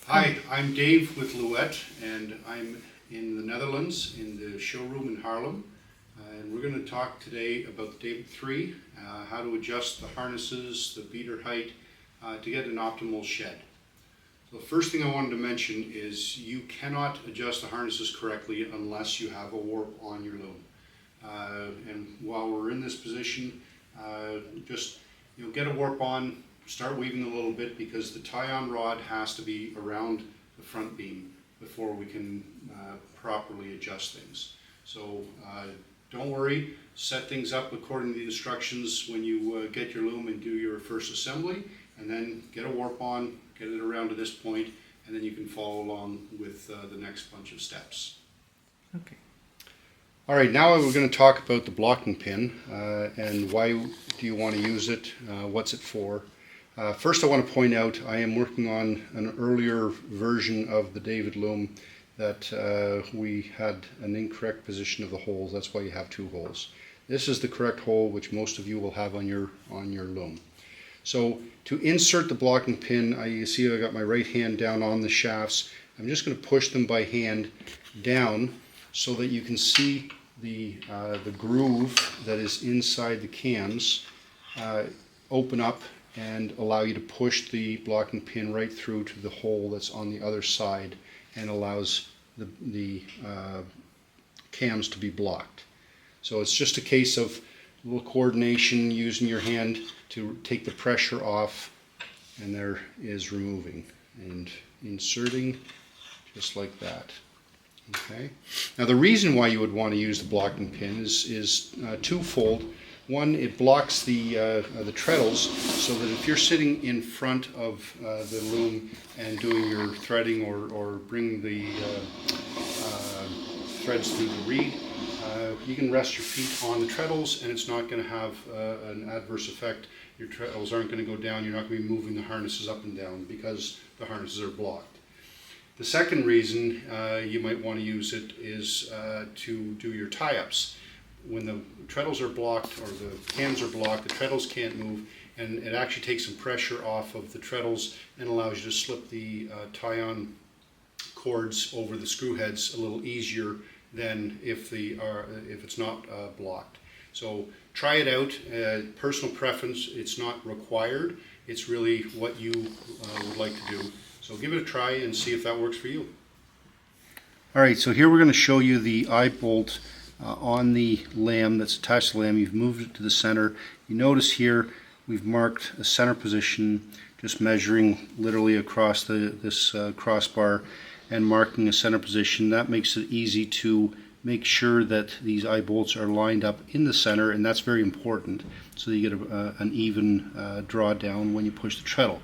Hi, I'm Dave with Louet, and I'm in the Netherlands in the showroom in Haarlem. And we're going to talk today about the David 3, how to adjust the harnesses, the beater height, to get an optimal shed. So the first thing I wanted to mention is you cannot adjust the harnesses correctly unless you have a warp on your loom. And while we're in this position, just get a warp on. Start weaving a little bit because the tie-on rod has to be around the front beam before we can properly adjust things. So don't worry, set things up according to the instructions when you get your loom and do your first assembly, and then get a warp on, get it around to this point, and then you can follow along with the next bunch of steps. Okay. All right, now we're going to talk about the blocking pin and why do you want to use it, what's it for. First I want to point out I am working on an earlier version of the David loom that we had an incorrect position of the holes. That's why you have two holes. This is the correct hole which most of you will have on your loom. So to insert the blocking pin, you see I got my right hand down on the shafts. I'm just going to push them by hand down so that you can see the groove that is inside the cams open up and allow you to push the blocking pin right through to the hole that's on the other side and allows the cams to be blocked. So it's just a case of a little coordination using your hand to take the pressure off, and there is removing and inserting just like that. Okay. Now the reason why you would want to use the blocking pin is twofold. One, it blocks the treadles so that if you're sitting in front of the loom and doing your threading or bringing the threads through the reed, you can rest your feet on the treadles and it's not going to have an adverse effect. Your treadles aren't going to go down. You're not going to be moving the harnesses up and down because the harnesses are blocked. The second reason you might want to use it is to do your tie-ups. When the treadles are blocked or the cams are blocked, the treadles can't move, and it actually takes some pressure off of the treadles and allows you to slip the tie-on cords over the screw heads a little easier than if it's not blocked. So try it out. Personal preference, it's not required. It's really what you would like to do. So give it a try and see if that works for you. All right, so here we're going to show you the eye bolt on the lamb that's attached to the lamb. You've moved it to the center. You notice here we've marked a center position, just measuring literally across this crossbar and marking a center position. That makes it easy to make sure that these eye bolts are lined up in the center, and that's very important so that you get an even drawdown when you push the treadle.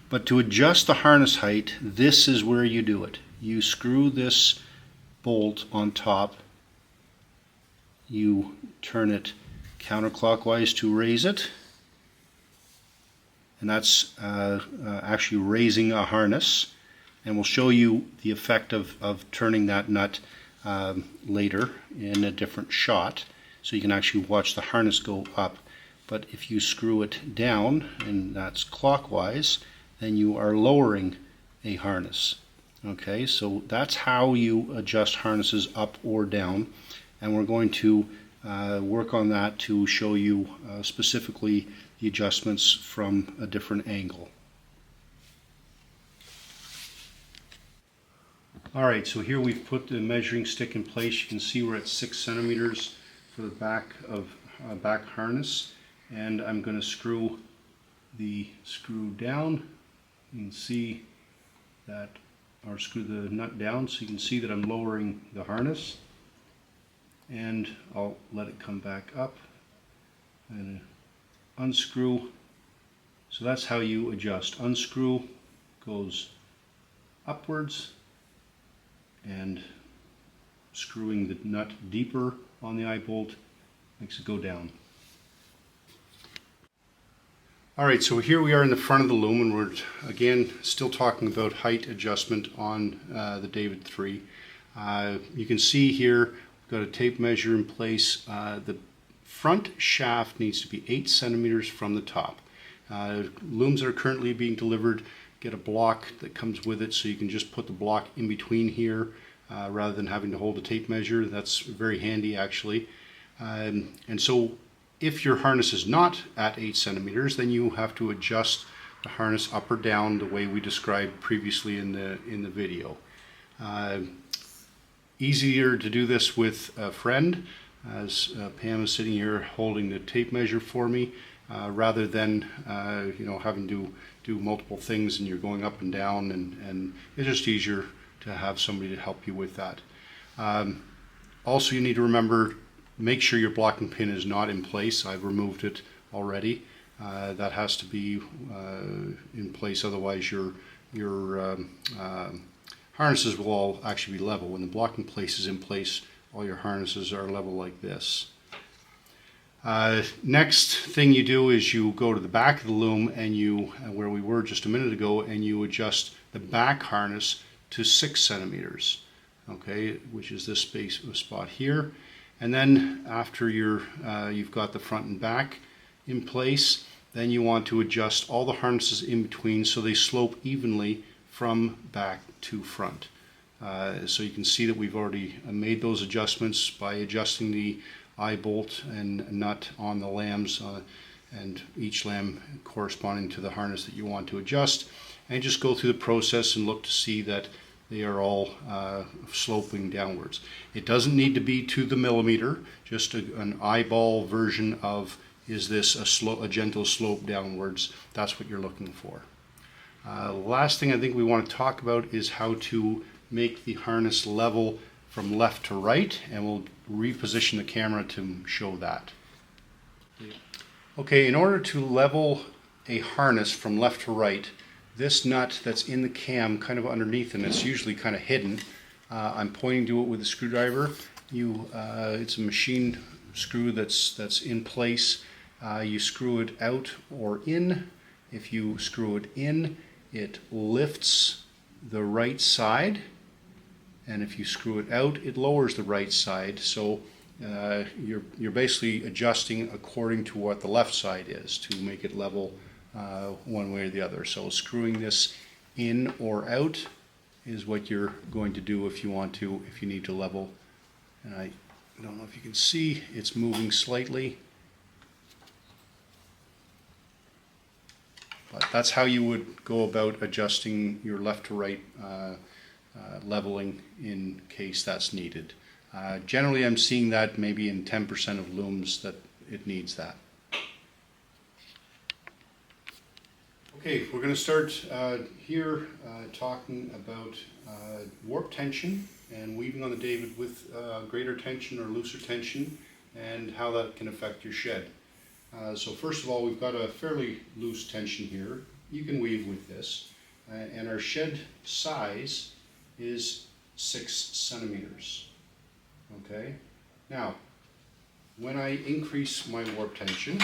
But to adjust the harness height, this is where you do it. You screw this bolt on top. You turn it counterclockwise to raise it, and that's actually raising a harness, and we'll show you the effect of turning that nut later in a different shot so you can actually watch the harness go up. But if you screw it down, and that's clockwise, then you are lowering a harness. Okay, so that's how you adjust harnesses up or down. And we're going to work on that to show you specifically the adjustments from a different angle. Alright, so here we've put the measuring stick in place. You can see we're at 6 centimeters for the back harness, and I'm going to screw the screw down. You can see that, or screw the nut down so you can see that I'm lowering the harness. And I'll let it come back up and unscrew. So that's how you adjust. Unscrew goes upwards, and screwing the nut deeper on the eye bolt makes it go down. Alright, so here we are in the front of the loom, and we're again still talking about height adjustment on the David 3. You can see here got a tape measure in place. The front shaft needs to be 8 centimeters from the top. Looms that are currently being delivered get a block that comes with it, so you can just put the block in between here rather than having to hold a tape measure. That's very handy actually. And so if your harness is not at 8 centimeters, then you have to adjust the harness up or down the way we described previously in the video. Easier to do this with a friend, as Pam is sitting here holding the tape measure for me, rather than having to do multiple things and you're going up and down, and it's just easier to have somebody to help you with that. Also, you need to remember, make sure your blocking pin is not in place. I've removed it already. That has to be in place, otherwise your harnesses will all actually be level. When the blocking place is in place, all your harnesses are level like this. Next thing you do is you go to the back of the loom, and where we were just a minute ago, and you adjust the back harness to 6 centimeters, okay, which is this spot here. And then after you've got the front and back in place, then you want to adjust all the harnesses in between so they slope evenly from back to front. So you can see that we've already made those adjustments by adjusting the eye bolt and nut on the lambs, and each lamb corresponding to the harness that you want to adjust, and just go through the process and look to see that they are all sloping downwards. It doesn't need to be to the millimeter, just an eyeball version of, is this a gentle slope downwards? That's what you're looking for. Last thing I think we want to talk about is how to make the harness level from left to right, and we'll reposition the camera to show that. Okay, in order to level a harness from left to right, this nut that's in the cam kind of underneath, and it's usually kind of hidden, I'm pointing to it with a screwdriver. It's a machine screw that's in place. You screw it out or in. If you screw it in, it lifts the right side, and if you screw it out, it lowers the right side. So you're basically adjusting according to what the left side is to make it level one way or the other. So screwing this in or out is what you're going to do if you need to level. And I don't know if you can see, it's moving slightly. But that's how you would go about adjusting your left to right leveling in case that's needed. Generally, I'm seeing that maybe in 10% of looms that it needs that. Okay, we're going to start here talking about warp tension and weaving on the David with greater tension or looser tension, and how that can affect your shed. So first of all, we've got a fairly loose tension here. You can weave with this, and our shed size is 6 centimeters. Okay, now when I increase my warp tension,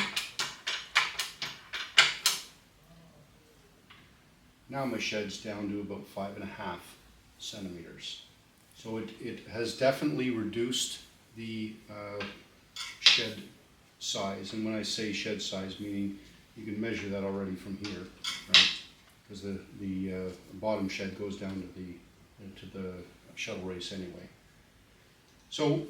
now my shed's down to about 5.5 centimeters. So it has definitely reduced the shed size. And when I say shed size, meaning you can measure that already from here, right? Because the bottom shed goes down to the shuttle race anyway. So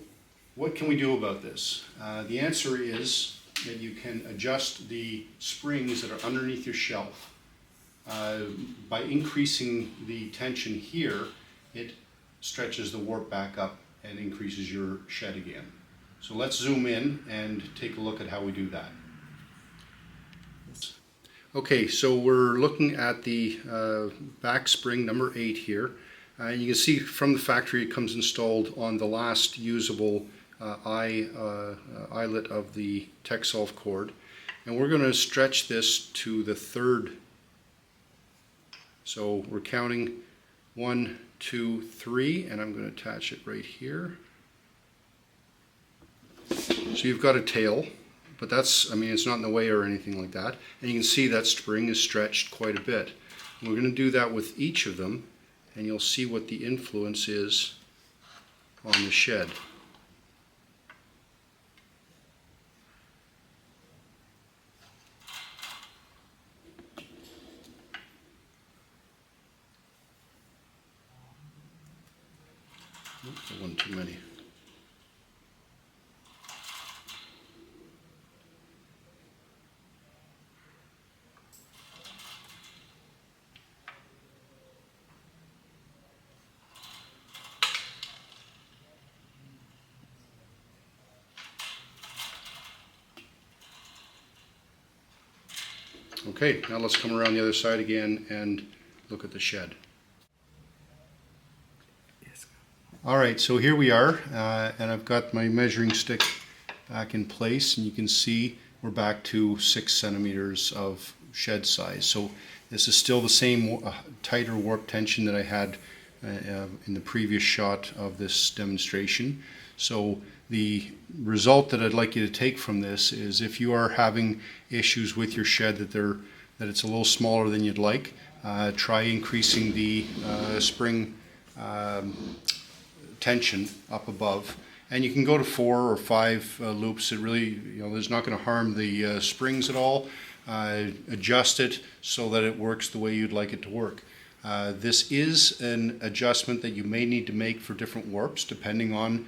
what can we do about this? The answer is that you can adjust the springs that are underneath your shelf. By increasing the tension here, it stretches the warp back up and increases your shed again. So let's zoom in and take a look at how we do that. Okay, so we're looking at the back spring number 8 here. You can see from the factory it comes installed on the last usable eyelet of the Texsolve cord. And we're going to stretch this to the 3rd. So we're counting 1, 2, 3, and I'm going to attach it right here. So you've got a tail, but that's, it's not in the way or anything like that. And you can see that spring is stretched quite a bit. And we're going to do that with each of them, and you'll see what the influence is on the shed. one too many. Okay, now let's come around the other side again and look at the shed. Alright, so here we are, and I've got my measuring stick back in place, and you can see we're back to 6 centimeters of shed size. So this is still the same tighter warp tension that I had in the previous shot of this demonstration. So the result that I'd like you to take from this is, if you are having issues with your shed that it's a little smaller than you'd like, try increasing the spring tension up above, and you can go to 4 or 5 loops. It really, there's not going to harm the springs at all. Adjust it so that it works the way you'd like it to work. This is an adjustment that you may need to make for different warps depending on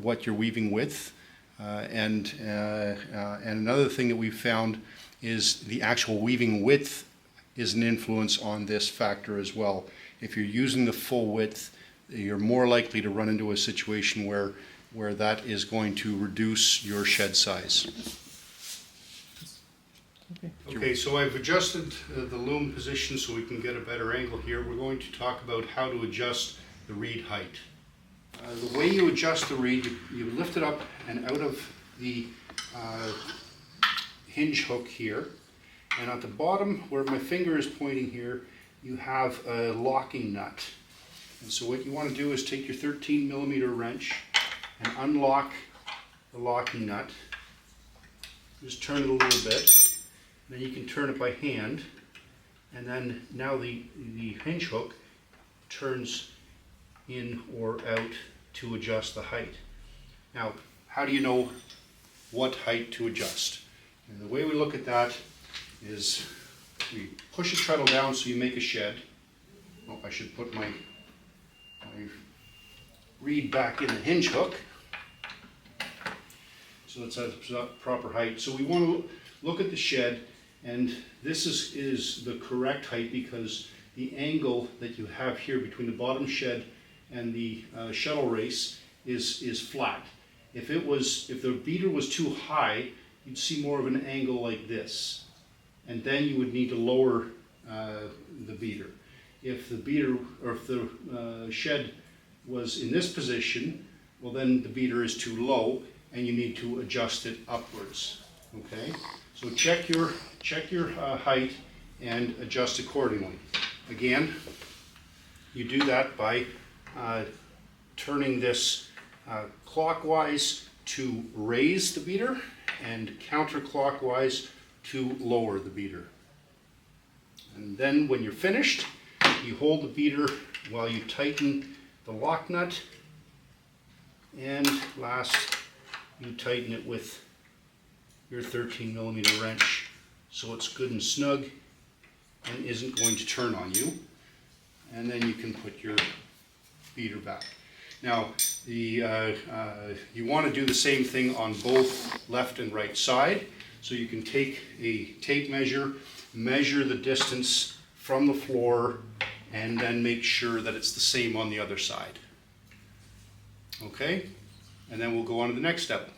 what you're weaving with. And another thing that we've found is the actual weaving width is an influence on this factor as well. If you're using the full width, you're more likely to run into a situation where that is going to reduce your shed size. Okay, so I've adjusted the loom position so we can get a better angle here. We're going to talk about how to adjust the reed height. The way you adjust the reed, you lift it up and out of the hinge hook here, and at the bottom where my finger is pointing here, you have a locking nut. And so what you want to do is take your 13 millimeter wrench and unlock the locking nut. Just turn it a little bit. Then you can turn it by hand, and then now the hinge hook turns in or out to adjust the height. Now, how do you know what height to adjust? And the way we look at that is we push a treadle down so you make a shed. Oh, I should put my reed back in the hinge hook so it's at the proper height. So we want to look at the shed, and this is the correct height because the angle that you have here between the bottom shed and the shuttle race is flat. If the beater was too high, you'd see more of an angle like this, and then you would need to lower the beater. If the shed was in this position, well, then the beater is too low and you need to adjust it upwards. Okay, so check your height and adjust accordingly. Again, you do that by turning this clockwise to raise the beater and counterclockwise to lower the beater. And then when you're finished, you hold the beater while you tighten the lock nut, and last you tighten it with your 13 millimeter wrench so it's good and snug and isn't going to turn on you, and then you can put your beater back. Now you want to do the same thing on both left and right side, so you can take a tape measure, measure the distance from the floor, and then make sure that it's the same on the other side. Okay, and then we'll go on to the next step.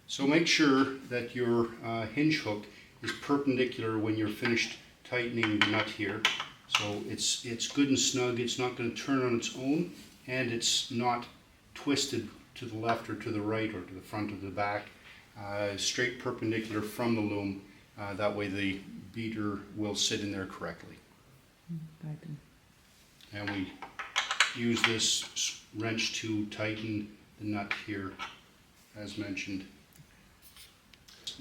So make sure that your hinge hook is perpendicular when you're finished tightening the nut here. So it's good and snug, it's not going to turn on its own, and it's not twisted to the left or to the right or to the front or the back. Straight perpendicular from the loom, that way the beater will sit in there correctly. And we use this wrench to tighten the nut here as mentioned.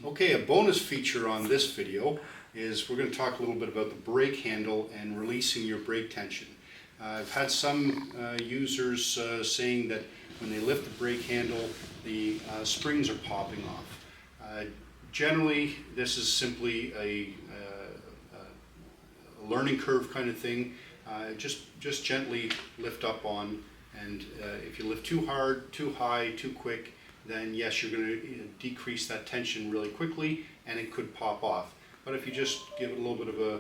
Okay, a bonus feature on this video is we're going to talk a little bit about the brake handle and releasing your brake tension. I've had some users saying that when they lift the brake handle, the springs are popping off. Generally, this is simply a learning curve kind of thing. just gently lift up on, and if you lift too hard, too high, too quick, then yes, you're going to decrease that tension really quickly and it could pop off. But if you just give it a little bit of a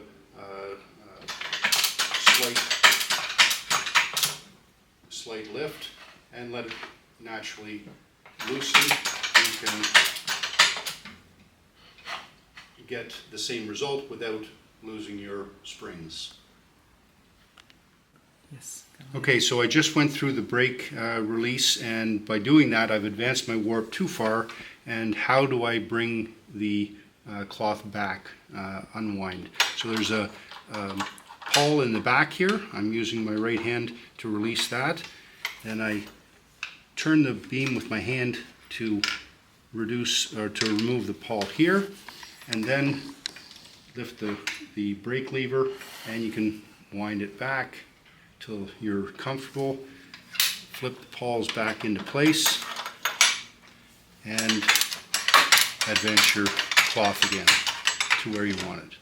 slight lift and let it naturally loosen, you can get the same result without losing your springs. Yes. Okay, so I just went through the brake release, and by doing that I've advanced my warp too far. And how do I bring the cloth back, unwind? So there's a pawl in the back here. I'm using my right hand to release that. Then I turn the beam with my hand to reduce or to remove the pawl here, and then lift the brake lever, and you can wind it back till you're comfortable. Flip the pawls back into place and advance your cloth again to where you want it.